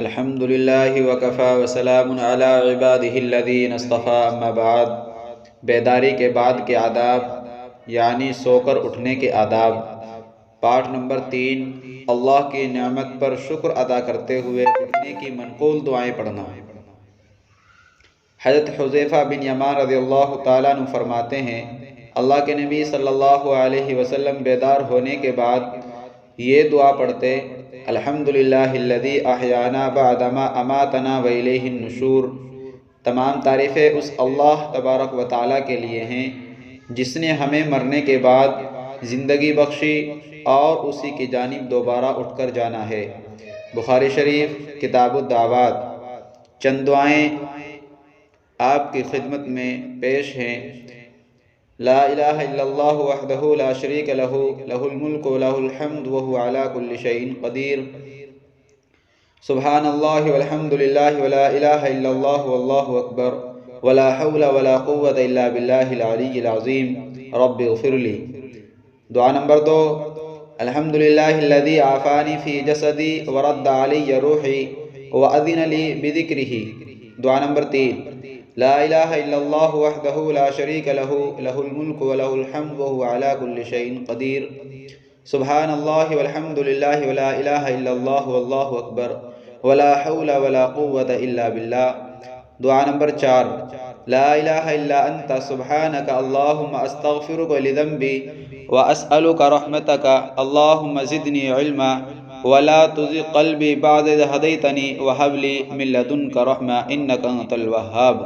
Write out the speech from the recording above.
الحمد للہ وکفی وسلام علی عبادہ الذین اصطفیٰ اما بعد۔ بیداری کے بعد کے آداب یعنی سو کر اٹھنے کے آداب۔ پارٹ نمبر 3، اللہ کی نعمت پر شکر ادا کرتے ہوئے اٹھنے کی منقول دعائیں پڑھنا۔ حضرت حذیفہ بن یمان رضی اللہ تعالیٰ عنہ فرماتے ہیں، اللہ کے نبی صلی اللہ علیہ وسلم بیدار ہونے کے بعد یہ دعا پڑھتے، الحمدللہ الذی احیانا بعدما اماتنا والیہ النشور۔ تمام تعریفیں اس اللہ تبارک و تعالیٰ کے لیے ہیں جس نے ہمیں مرنے کے بعد زندگی بخشی اور اسی کی جانب دوبارہ اٹھ کر جانا ہے۔ بخاری شریف کتاب الدعوات۔ چند دعائیں آپ کی خدمت میں پیش ہیں۔ لا الہ الا اللہ وحدہ لا شریک لہ لہ الملک و لہ الحمد وہو علی کل شیء قدیر۔ سبحان اللہ والحمد للہ ولا الہ الا اللہ واللہ اکبر ولا حول ولا قوة الا باللہ العلی العظیم رب اغفر لی۔ دعا نمبر 2، الحمدللہ الذی عافانی فی جسدی ورد علی روحی وأذن لی بذکرہ۔ دعا نمبر 3، لا الہ الا اللہ وحدہ لا شریک لہ لہ الملک و لہ الحمد وہو علی کل شیء قدیر۔ سبحان اللہ والحمد للہ ولا الہ الا اللہ واللہ اکبر ولا حول ولا قوة الا باللہ۔ دعا نمبر 4، لا الہ الا انت سبحانک اللہم استغفرک لذنبی واسألک رحمتک اللہم زدنی علما ولا تزغ قلبی بعد اذ ہدیتنی وہب لی من لدنک رحمہ انک انت الوہاب۔